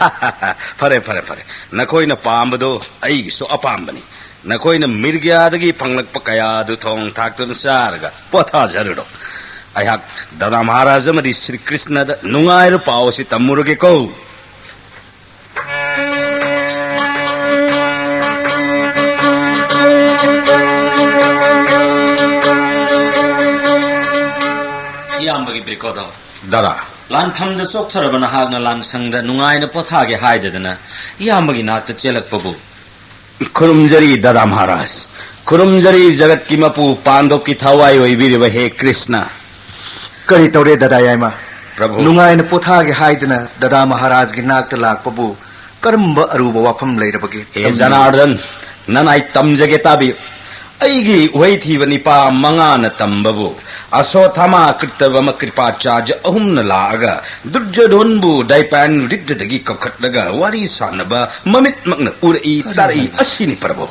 fare nakoina pambado ai gi so apambani nakoina mirgyadagi phanglakpa kaya du thong thaktun sarga potha jaruro Ayak Dada Maharaj amadi Sri Krishna da nungairu pawasi tamuruge ko Iyambagi brikodo Dada lan thamda chokthorabana hagna lan sangda nungaina pothage haidadana iyambagi nakta chelakpabu Kurumjari Dada Maharaj Kurumjari jagat ki mapu Pandop ki thawai oibiriba he Krishna kari tawre dada yaima Prabhu nungai na potha ge haidna Dada Maharaj gi nak talak pabu karamba aruba wafam leirabagi he Janardhan nanai tamjage tabi aigi wai thibani pa mangana tambabu Aswathama Kritabama Kripacharya ahumna laaga Durjadon bu daipan riddadagi kakhatlaga wari sanaba mamit magna urai tarai asini Prabhu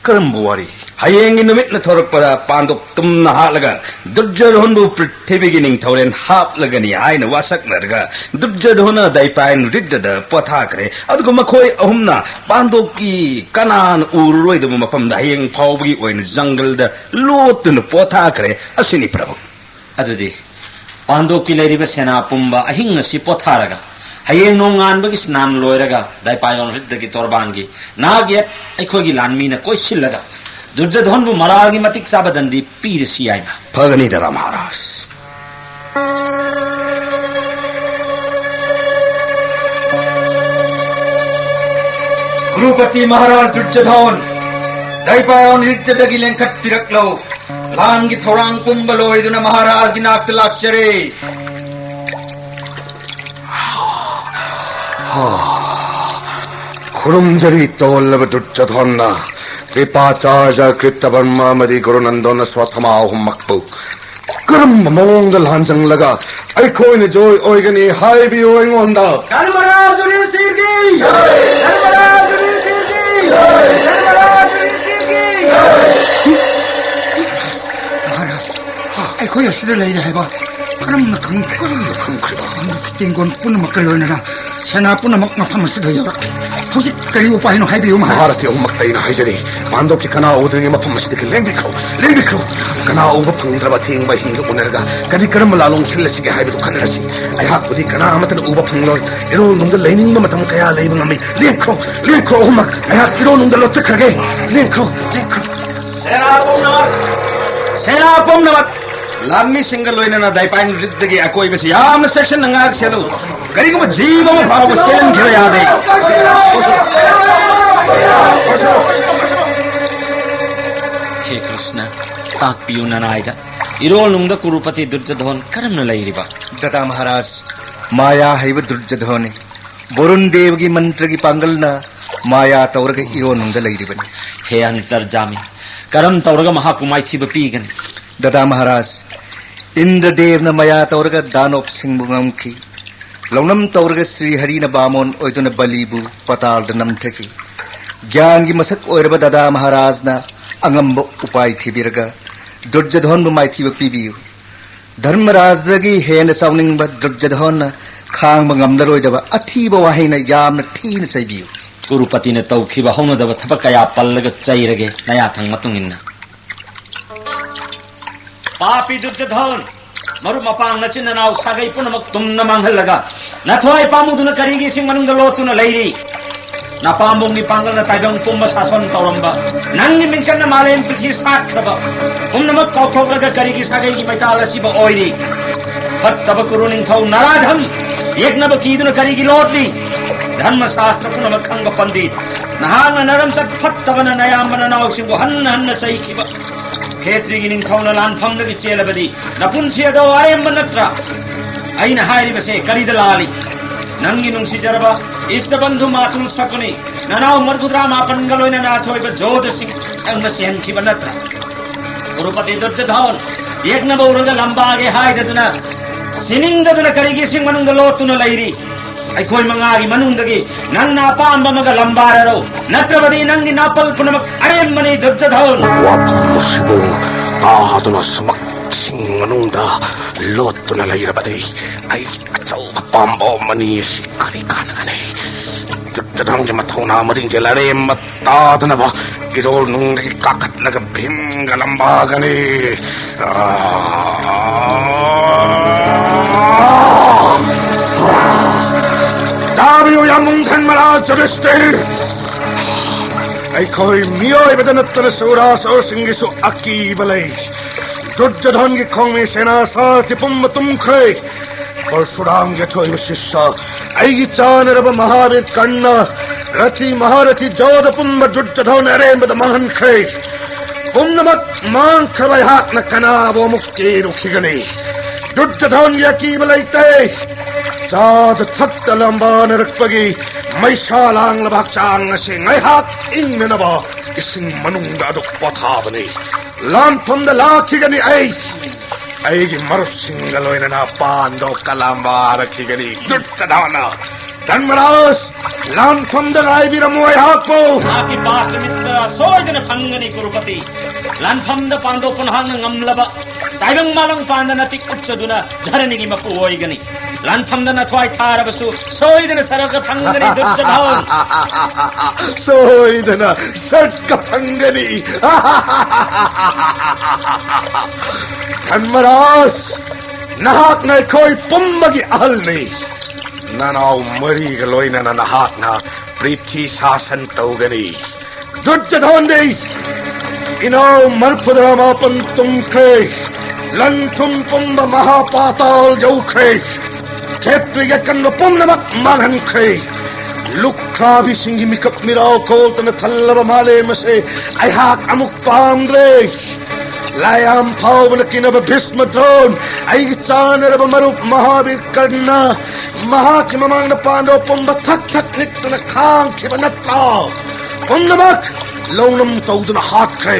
karambu wari Hayengi numit na thorakpada Pandop tumna halaga Durjadon bu prithivigi ningthauren haplagani aina wasak narga Durjadona daipan riddada pothakre adugo makhoi ahumna Pandop ki kanan ururoi da mafamda hayeng phawbagi oina jungle da lotuna pothakre asini Prabhu adudi Pandop ki leiriba sena pumba ahinga si potharaga hayeng nonganbagi snan loiraga daipayon riddagi torbangi nagyet aikhogi lanmina koisillaga Durjadon bu maragi matik sabadandi pirsi aina Phagani Dada Maharaj Gurupati Maharaj Durjadon daipayon riddadagi lengkhat piraklo lan gi thorang pumbalo iduna Maharaj gi nak talakshare Kurumjari tollaba Durjadona Kripacharya Kritavarma madi Gurunandana Swathama ahum makpu Karam mawongda lansang laga Aikoina joy oigani haibi oingonda Dharmaraj Yudhishthirki Dharmaraj Yudhishthirki Dharmaraj Yudhishthirki Maharaj Aikoya sida leina haiba karamna khangkhriba tingon punamak kaloinara sena punamak mafam asida yora Hojik kari upai no haibi Maharaj Maharati ummaktaina haijari Pandop ki kana udringi mafam asidiki lengbikro kana uba phangdraba thingba hinga unarga kadi karam lalong sillasige haibi khanrasi ayhak udi kana amatan uba phangloi ero nungda leiningba matam kaya leiba ngami lenkro ummak ayhak ero nungda lotchakrage lenkro Sena pum namat Lammi single loina na daipan riddagi akoi basi yamna section nangag selu karigo jiva ma phaago selen khira yade He Krishna takpiyu nanaida irol nungda Kurupati Durjadon karamna leiriba Dada Maharaj Maya haiba Durjadone Varun देव की मंत्र की पांगल ना माया तौर के इरो नुंग लगी बनी हे अंतर्जामी करम तौरग महाकुमाई थी बपीगन दादा महाराज इंद्रदेव न माया तौर का दानव सिंह बुंगम की लौनम तौर के श्री हरि न बामोन ओइतुन बलीबु पताल दनम थकी ज्ञान की मसक ओरब दादा महाराज ना अंगम उपाय थी बिरगा दुर्जधन माइथी पीबियु धर्मराज दगी हेन साउनिंग दुर्जधन खांग नमदरोइदब अथीब वाहिन याम थीन सैबियु कुरुपति ने तौखिब हौनदब थबक कया पल्लग चैरगे नया थंग मतुंगिन्ना पापी दुर्जधन मरु मपांग नचिन नाव सागै पुनमक तुमन मांगहलगा नथवाय पामुदुन करिगी सिंग मनुंग लोतुन लैरी नापामुंगी पांगल न ताइबंग पुम शासन तौरंबा नंगी मिंचन न मालेम पृथ्वी साख्रबा पुनमक कौथोगलगा करिगी सागै की मैताल असिब ओइरी फत्तब कुरु निंथौ नराधम एकनब कीदुन करिगी लोटली धर्मशास्त्र पुनमक खंग पंडित नहांग नरम सत फत्तबन नयामन नाव सिंगो हन्न हन्न चैखिब खेत्रीगी निंथौन लानफंगदगी चेलबदी नपुंसियदो आरेम नत्रा अइना हाइरिबसे करिदलाली नंगी नुंसी जरबा इष्ट बंधु मातुल सकने ननाव मर्गुद्रा मापन गलोइन नाथोइब जोध सिंह अंग सेंखिब नत्रा कुरुपति दुर्जधन एक न बौरग लंबागे हाइददुना सिनिंगदुना करिगी सिंह मनुंग लोतुन लैरी अखोय मंगागी मनुंगदगी नंग नापांब मग लंबाररो नत्रबदी नंगी नापल पुनमक अरेमनी दुर्जधन वापुसिबो तादुना समक सिंह मनुंगदा लोतुन लैरबदी आई अचौ पांबो मनी सिकरी कानगने दुर्जधन के मथौना मरिंग जलरे मत्तादनबा इरोल नुंगी काकत लग भीम गलंबागने दाबियो या मुंगन मरा जुरिस्टिर ऐखोई मियोय बदनत्तन सूरा सो सिंगिसु अकी बलै दुर्जधन की खोंग में सेना साथी पुम्ब तुमख्रे परशुराम के थोई शिष्य ऐगी चानरब महावीर कर्ण रथी महारथी जोध पुम्ब दुर्जधन अरेंबद महन खे पुम्नमक मान खरबै हाथ न कना वो मुक्के रुखिगने दुर्जधन की अकी बलैते चाद थक्त लंबान रखपगी मैशालांग लबाचांग से ngaihat ing नबा इसिंग मनुंगा दुख पथावने लान फंद लाखिगनी ऐगी मरुत सिंगलोइन ना पांदो कलांबा रखिगनी दुर्जधन धर्मराज लान फंद लाई बिरमोय हापो आकी पास मित्रा सोजन फंगनी कुरुपति लान फंद पांदो पुनहांग ngमलबा ताइबंग मालंग पांदनति उच्चदुना धरनिगी मपु ओइगनी लान फंद नथवाय थारबसु सोइदन सरक फंगनी दुर्जधन सोइदन सरक फंगनी धर्मराज नहाक न कोई पुम्बगी अहल नहीं ननाव मरी गलोइन नहाक न पृथ्वी शासन तौगनी दुर्जधन दे इनो मरफुदरा मापन तुमखे लंथुम पुम्ब महापाताल जौखे खेत्रिगे कन्न पुम्नमक मानहन खे लुक्राभी सिंगी मिकप मिराव कोल्तन थल्लब माले मसे ऐहाक अमुक पामद्रे लायाम फावबन किनब भीष्म द्रोण ऐगी चानरब मरुप महावीर कर्ण महाकी ममांग पांडव पुम्ब थक थक निक्तन खांग खिब नत्रा पुम्नमक लौनम तौदन हाथ खे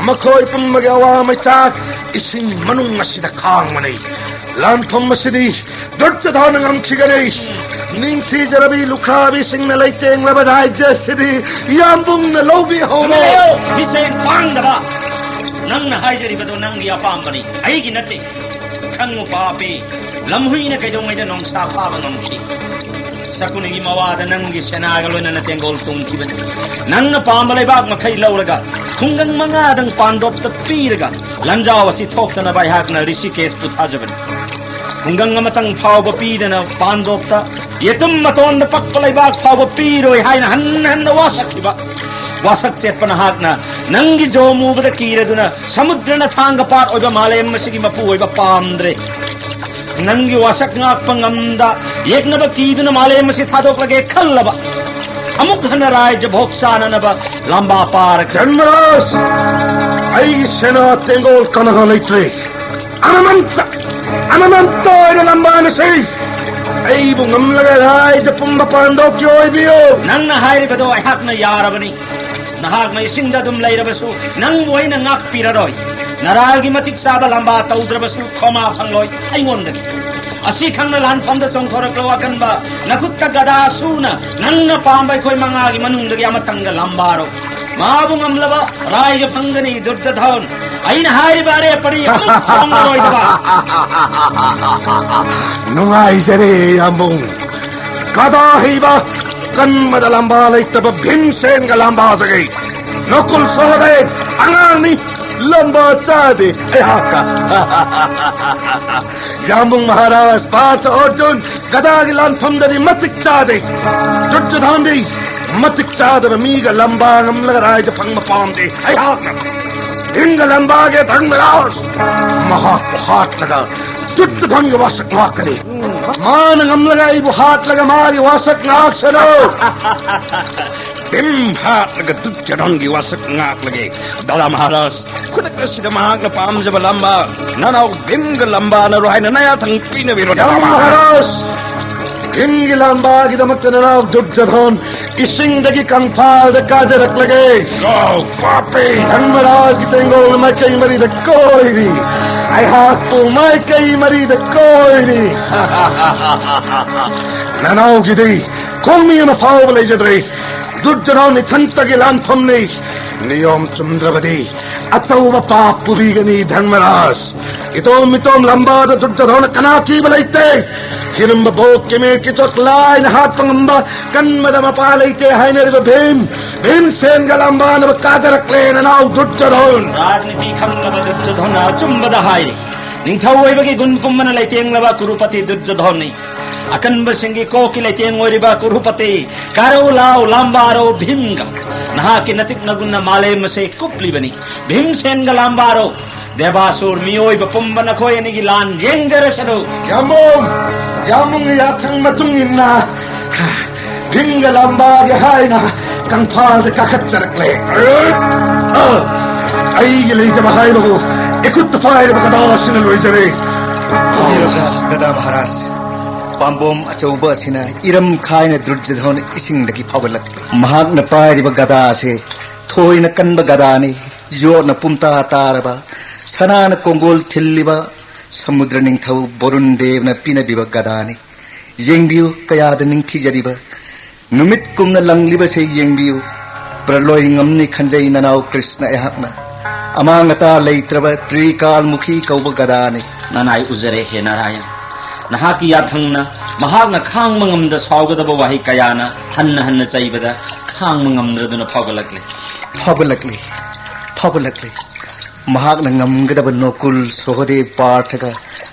मखोय पुम्बगे अवाम चाक इसिंग मनुंग असिद खांग मनै लान फम मसिदी दुर्जधन ngमखिगने निंथी जरबी लुखाबी सिंग न लैतेंग लबदाय जसिदी यामबुंग न लोबी होनो मिसेन पांगदबा नंग हाइजरिबदो नंगी अपामबनी ऐगी नते खंगु पापी लमहुइन कैदोंगैदा नोंसा पाबा ngमखि सकुनिगी मवाद नंगी सेनागलोइन नतेंगोल तुमखिबनी नंग पामबलै बाग मखै लौरगा खुंगंग मंगादंग पांडोप्त पीरगा लंजाव असि थोक्तन बायहाकन ऋषिकेश पुथाजबनी खुंगंग अमतंग फावब पीदन पांडोप्त येतुम मतोंद पक्पलै बाग फावब पीरोय हायन हन्न हन्न वासखिबा वासक सेपन हाकना नंगी जोमुबद कीरदुना समुद्रन थांग पाट ओइबा मालेम मसिगी मपु ओइबा पामद्रे नंगी वासक ngakpa ngamda yeknaba कीदुना मालेम मसि थादोक्लगे खल्लबा अमुक धन राज्य भोक्साननबा लंबा पार धर्मराज ऐगी सेना तेंगोल कनहा लैत्रे अनमंत अनमंत ओइना लंबान से ꯑꯩꯕꯨ ꯉꯝꯂꯒ ꯔꯥꯏꯖ ꯄꯨꯝꯕ ꯄꯥꯟꯗꯣꯛꯀꯤ ꯑꯣꯏꯕꯤꯌꯨ ꯅꯪꯅ ꯍꯥꯏꯔꯤꯕꯗꯣ ꯑꯩꯍꯥꯛꯅ ꯌꯥꯔꯕꯅꯤ ꯅꯍꯥꯛꯅ ꯏꯁꯤꯡꯗ ꯑꯗꯨꯝ ꯂꯩꯔꯕꯁꯨ ꯅꯪꯕꯨ ꯑꯩꯅ ꯉꯥꯛꯄꯤꯔꯔꯣꯏ ꯅꯔꯥꯜꯒꯤ ꯃꯇꯤꯛ ꯆꯥꯕ ꯂꯝꯕꯥ ꯇꯧꯗ꯭ꯔꯕꯁꯨ ꯈꯣꯃꯥ ꯐꯪꯂꯣꯏ ꯑꯩꯉꯣꯟꯗꯒꯤ ꯑꯁꯤ ꯈꯪꯅ ꯂꯥꯟꯐꯝꯗ ꯆꯣꯡꯊꯣꯔꯛꯂꯣ ꯑꯀꯟꯕ ꯅꯈꯨꯠꯇ ꯒꯗꯥ ꯁꯨꯅ ꯅꯪꯅ ꯄꯥꯝꯕ ꯑꯩꯈꯣꯏ ꯃꯉꯥꯒꯤ ꯃꯅꯨꯡꯗꯒꯤ ꯑꯃꯇꯪꯒ ꯂꯝꯕꯥꯔꯣ ꯃꯥꯕꯨ ꯉꯝꯂꯕ ꯔꯥꯏꯖ ꯐꯪꯒꯅꯤ ꯗꯨꯔꯖꯙꯟ ꯑꯩꯅ ꯍꯥꯏꯔꯤꯕ ꯑꯔꯦꯞꯄꯔꯤ ꯑꯃꯨꯛ ꯊꯣꯡꯂꯔꯣꯏꯗꯕ ꯅꯨꯡꯉꯥꯏꯖꯔꯦ ꯌꯥꯝꯕꯨꯡ ꯒꯗꯥ ꯍꯩꯕ ꯀꯟꯕꯗ ꯂꯝꯕꯥ ꯂꯩꯇꯕ ꯚꯤꯝꯁꯦꯟꯒ ꯂꯝꯕꯥꯖꯒꯦ ꯅꯀꯨꯜ ꯁꯍꯗꯦꯕ ꯑꯉꯥꯡꯅꯤ ꯂꯝꯕꯥ ꯆꯥꯗꯦ ꯑꯩꯍꯥꯛꯀ ꯌꯥꯝꯕꯨꯡ ꯃꯍꯥꯔꯥꯖ ꯄꯥꯔꯊ ꯑꯔꯖꯨꯟ ꯒꯗꯥꯒꯤ ꯂꯥꯟꯐꯝꯗꯗꯤ ꯃꯇꯤꯛ ꯆꯥꯗꯦ ꯗꯨꯔꯖꯙꯟꯗꯤ ꯃꯇꯤꯛ ꯆꯥꯗꯕ ꯃꯤꯒ ꯂꯝꯕꯥ ꯉꯝꯂꯒ ꯔꯥꯏꯖ ꯐꯪꯕ ꯄꯥꯝꯗꯦ ꯑꯩꯍꯥꯛꯅ ꯚꯤꯝꯒ ꯂꯝꯕꯥꯒꯤ ꯙꯔꯃꯔꯥꯖ ꯃꯍꯥꯛꯄꯨ ꯍꯥꯠꯂꯒ ꯗꯨꯔꯖꯙꯟꯒꯤ ꯋꯥꯁꯛ ꯉꯥꯛꯀꯅꯤ ꯃꯥꯅ ꯉꯝꯂꯒ ꯑꯩꯕꯨ ꯍꯥꯠꯂꯒ ꯃꯥꯒꯤ ꯋꯥꯁꯛ ꯉꯥꯛꯁꯅꯨ ꯚꯤꯝ ꯍꯥꯠꯂꯒ ꯗꯨꯔꯖꯙꯟꯒꯤ ꯋꯥꯁꯛ ꯉꯥꯛꯂꯒꯦ ꯗꯥꯗꯥ ꯃꯍꯥꯔꯥꯖ ꯈꯨꯗꯛ ꯑꯁꯤꯗ ꯃꯍꯥꯛꯅ ꯄꯥꯝꯖꯕ ꯂꯝꯕꯥ ꯅꯅꯥꯎ ꯚꯤꯝꯒ ꯂꯝꯕꯥꯅꯔꯣ ꯍꯥꯏꯅ ꯅꯌꯥꯊꯪ ꯄꯤꯅꯕꯤꯔꯣ ꯗꯥꯗꯥ ꯃꯍꯥꯔꯥꯖ ꯚꯤꯝꯒꯤ ꯂꯝꯕꯥꯒꯤꯗꯃꯛꯇ ꯅꯅꯥꯎ ꯗꯨꯔꯖꯙꯟ ꯏꯁꯤꯡꯗꯒꯤ ꯀꯪꯐꯥꯜꯗ ꯀꯥꯖꯔꯛꯂꯒꯦ ꯄꯥꯄꯤ ꯙꯔꯃꯔꯥꯖꯒꯤ ꯇꯦꯡꯒꯣꯜ ꯃꯥꯏꯀꯩ ꯃꯔꯤꯗ ꯀꯣꯏꯔꯤ ꯑꯩꯍꯥꯛꯄꯨ ꯃꯥꯏꯀꯩ ꯃꯔꯤꯗ ꯀꯣꯏꯔꯤ ꯅꯅꯥꯎꯒꯤꯗꯤ ꯈꯣꯡꯃꯤ ꯑꯃ ꯐꯥꯎꯕ ꯂꯩꯖꯗ꯭ꯔꯦ ꯗꯨꯔꯖꯙꯟ ꯏꯊꯟꯇꯒꯤ ꯂꯥꯟꯐꯝꯅꯤ ꯅꯤꯌꯣꯝ ꯆꯨꯝꯗ꯭ꯔꯕꯗꯤ ꯑꯆꯧꯕ ꯄꯥꯞ ꯄꯨꯕꯤꯒꯅꯤ ꯙꯔꯃꯔꯥꯖ ꯏꯇꯣꯝ ꯂꯝꯕꯥꯗ ꯗꯨꯔꯖꯙꯟ ꯀꯅꯥ ꯀꯤꯕ ꯂꯩꯇꯦ ꯍꯤꯔꯝꯕ ꯕꯣꯛꯀꯤ ꯃꯦꯠꯀꯤ ꯆꯣꯠ ꯂꯥꯏꯅ ꯍꯥꯠꯄ ꯉꯝꯕ ꯀꯟꯕꯗ ꯃꯄꯥ ꯂꯩꯇꯦ ꯍꯥꯏꯅꯔꯤꯕ ꯚꯤꯝꯁꯦꯟꯒ ꯂꯝꯕꯥꯅꯕ ꯀꯥꯖꯔꯛꯂꯦ ꯅꯅꯥꯎ ꯗꯨꯔꯖꯙꯟ ꯔꯥꯖꯅꯤꯇꯤ ꯈꯪꯂꯕ ꯗꯨꯔꯖꯙꯟ ꯑꯆꯨꯝꯕꯗ ꯍꯥꯏꯔꯤ ꯅꯤꯡꯊꯧ ꯑꯣꯏꯕꯒꯤ ꯒꯨꯟ ꯄꯨꯝꯕꯅ ꯂꯩꯇꯦꯡꯂꯕ ꯀꯨꯔꯨꯄꯇꯤ ꯗꯨꯔꯖꯙꯟꯅꯤ ꯑꯀꯟꯕꯁꯤꯡꯒꯤ ꯀꯣꯛꯀꯤ ꯂꯩꯇꯦꯡ ꯑꯣꯏꯔꯤꯕ ꯀꯨꯔꯨꯄꯇꯤ ꯀꯥꯔꯧ ꯂꯥꯎ ꯂꯝꯕꯥꯔꯣ ꯚꯤꯝꯒ ꯅꯍꯥꯛꯀꯤ ꯅꯇꯤꯛ ꯅꯒꯨꯟꯅ ꯃꯥꯂꯦꯝ ꯑꯁꯤ ꯀꯨꯞꯂꯤꯕꯅꯤ ꯚꯤꯝꯁꯦꯟꯒ ꯂꯝꯕꯥꯔꯣ ꯗꯦꯕꯥꯁꯨꯔ ꯃꯤꯑꯣꯏꯕ ꯄꯨꯝꯕ ꯅꯈꯣꯏ ꯑꯅꯤꯒꯤ ꯂꯥꯟ ꯌꯦꯡꯖꯔꯁꯅꯨ ꯌꯥꯝꯕꯨꯡꯒꯤ ꯌꯥꯊꯪ ꯃꯇꯨꯡ ꯏꯟꯅ ꯚꯤꯝꯒ ꯂꯝꯕꯥꯒꯤ ꯍꯥꯏꯅ ꯀꯪꯐꯥꯜꯗ ꯀꯥꯈꯠꯆꯔꯛꯂꯦ ꯑꯩꯒꯤ ꯂꯩꯖꯕ ꯍꯥꯏꯕꯕꯨ ꯏꯈꯨꯠꯇ ꯄꯥꯏꯔꯤꯕ ꯒꯗꯥꯁꯤꯅ ꯂꯣꯏꯖꯔꯦ ꯗꯥꯗꯥ ꯃꯍꯥꯔꯥꯖ ꯄꯥꯝꯕꯣꯝ ꯑꯆꯧꯕ ꯑꯁꯤꯅ ꯏꯔꯝ ꯈꯥꯏꯅ ꯗꯨꯔꯖꯙꯟ ꯏꯁꯤꯡꯗꯒꯤ ꯐꯥꯎꯒꯠꯂꯛꯂꯦ ꯃꯍꯥꯛꯅ ꯄꯥꯏꯔꯤꯕ ꯒꯗꯥ ꯑꯁꯤ ꯊꯣꯏꯅ ꯀꯟꯕ ꯒꯗꯥꯅꯤ ꯌꯣꯠꯅ ꯄꯨꯝꯇꯥ ꯇꯥꯔꯕ ꯁꯅꯥꯅ ꯀꯣꯡꯒꯣꯜ ꯊꯤꯜꯂꯤꯕ ꯁꯃꯨꯗ꯭ꯔ ꯅꯤꯡꯊꯧ ꯕꯣꯔꯨꯟ ꯗꯦꯕꯅ ꯄꯤꯅꯕꯤꯕ ꯒꯗꯥꯅꯤ ꯌꯦꯡꯕꯤꯌꯨ ꯀꯌꯥꯗ ꯅꯤꯡꯊꯤꯖꯔꯤꯕ ꯅꯨꯃꯤꯠ ꯀꯨꯝꯅ ꯂꯪꯂꯤꯕꯁꯦ ꯌꯦꯡꯕꯤꯌꯨ ꯄ꯭ꯔꯂꯣꯏ ꯉꯝꯅꯤ ꯈꯟꯖꯩ ꯅꯅꯥꯎ ꯀ꯭ꯔꯤꯁꯅ ꯑꯩꯍꯥꯛꯅ ꯑꯃꯥꯡ ꯑꯇꯥ ꯂꯩꯇ꯭ꯔꯕ ꯇ꯭ꯔꯤꯀꯥꯜꯃꯨꯈꯤ ꯀꯧꯕ ꯒꯗꯥꯅꯤ ꯅꯅꯥꯏ ꯎꯖꯔꯦ ꯍꯦ ꯅꯥꯔꯥꯌꯟ ꯅꯍꯥꯛꯀꯤ ꯌꯥꯊꯪꯅ ꯃꯍꯥꯛꯅ ꯈꯥꯡꯕ ꯉꯝꯗ ꯁꯥꯎꯒꯗꯕ ꯋꯥꯍꯩ ꯀꯌꯥꯅ ꯍꯟꯅ ꯆꯩꯕꯗ ꯈꯥꯡꯕ ꯉꯝꯗ꯭ꯔꯗꯨꯅ ꯐꯥꯎꯒꯠꯂꯛꯂꯦ ꯃꯍꯥꯛꯅ ꯉꯝꯒꯗꯕ ꯅꯣꯀꯨꯜ ꯁꯣꯍꯗꯦꯕ ꯄꯥꯔꯊꯒ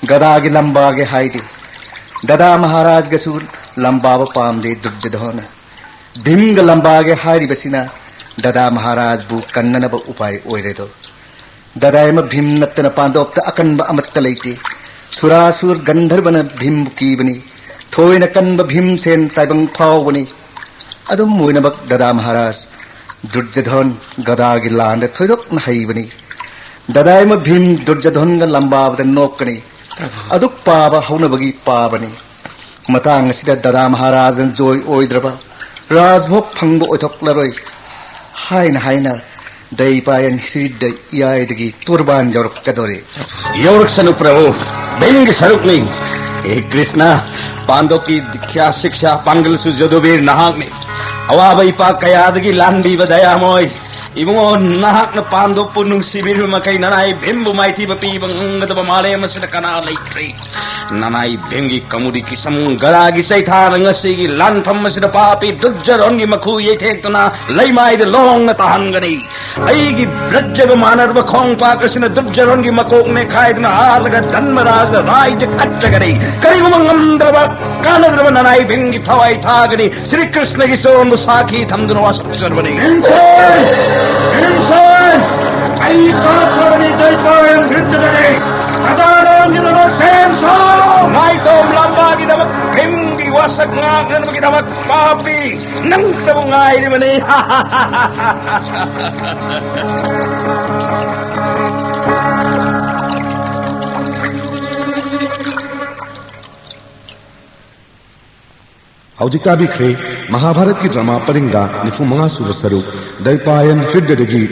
ꯒꯗꯥꯒꯤ ꯂꯝꯕꯥꯒꯤ ꯍꯥꯏꯗꯦ ꯗꯥꯗꯥ ꯃꯍꯥꯔꯥꯖꯒꯁꯨ ꯂꯝꯕꯥꯕ ꯄꯥꯝꯗꯦ ꯗꯨꯔꯖꯙꯟꯅ ꯚꯤꯝꯒ ꯂꯝꯕꯥꯒꯤ ꯍꯥꯏꯔꯤꯕꯁꯤꯅ ꯗꯥꯗꯥ ꯃꯍꯥꯔꯥꯖꯕꯨ ꯀꯟꯅꯅꯕ ꯎꯄꯥꯏ ꯑꯣꯏꯔꯦꯗꯣ ꯗꯥꯗꯥꯏꯃ ꯚꯤꯝ ꯅꯠꯇꯅ ꯄꯥꯟꯗꯣꯞꯇ ꯑꯀꯟꯕ ꯑꯃꯠꯇ ꯂꯩꯇꯦ ꯁꯨꯔꯥꯁꯨꯔ ꯒꯟꯙꯔꯕꯅ ꯚꯤꯝꯕꯨ ꯀꯤꯕꯅꯤ ꯊꯣꯏꯅ ꯀꯟꯕ ꯚꯤꯝꯁꯦꯟ ꯇꯥꯏꯕꯪ ꯐꯥꯎꯕꯅꯤ ꯑꯗꯨꯝ ꯑꯣꯏꯅꯃꯛ ꯗꯥꯗꯥ ꯃꯍꯥꯔꯥꯖ ꯗꯨꯔꯖꯙꯟ ꯒꯗꯥꯒꯤ ꯂꯥꯟꯗ ꯊꯣꯏꯗꯣꯛꯅ ꯍꯩꯕꯅꯤ ꯗꯥꯗꯥꯏꯃ ꯚꯤꯝ ꯗꯨꯔꯖꯙꯟꯒ ꯂꯝꯕꯥꯕꯗ ꯅꯣꯛꯀꯅꯤ ꯑꯗꯨꯛ ꯄꯥꯕ ꯍꯧꯅꯕꯒꯤ ꯄꯥꯕꯅꯤ ꯃꯇꯥꯡ ꯑꯁꯤꯗ ꯗꯥꯗꯥ ꯃꯍꯥꯔꯥꯖꯅ ꯖꯣꯏ ꯑꯣꯏꯗ꯭ꯔꯕ ꯔꯥꯖꯚꯣग ꯐꯪꯕ ꯑꯣꯏꯊꯣꯛꯂꯔꯣꯏ ꯍꯥꯏꯅ ꯗꯩꯄꯥꯌꯟ ꯍ꯭ꯔꯤꯗ ꯏꯌꯥꯏꯗꯒꯤ ꯇꯨꯔꯕꯥꯟ ꯌꯧꯔꯛꯀꯗꯣꯔꯦ यौरक्षनु प्रभु भेंग सरुकनी हे कृष्ण पांडव की दीक्षा शिक्षा पांगल सुजदुबीर नाहक ने अवाब इपा कयादगी लांबी बदयामोय इबुंगो नाहक न पांडव पुनुंग सिबिर मकई ननाई भेंबु माइथी बपी बंगदब माले मसिद कना लैत्रे ननाई भेंगी कमुदी किसम गरागी सैथार ngasiगी लानफम मसिद पापी दुर्जरोंगी मखु येथेक्तना लैमाइद लोंग न तहंगनी अईगी ब्रजब मानरब खोंग पाकसिन दुर्जरोंगी मकोक ने खाइदना आलग धर्मराज राज कच्चगरी करीब मंगमद्रब कानद्रब ननाई भेंगी थवाई थागनी श्री कृष्ण की सोम साखी थमदनो असर्वनी Himself! I got already daytime today. Kadaran in the same song. Naitom lambagi dapat pemgi wasak ngakan bagi dapat papi nang tabungai di mana. हौजिक ताबिख्रे Mahabharat की ड्रामा परिंगदा 95 सुब सरुक दैपायन हृदयदगी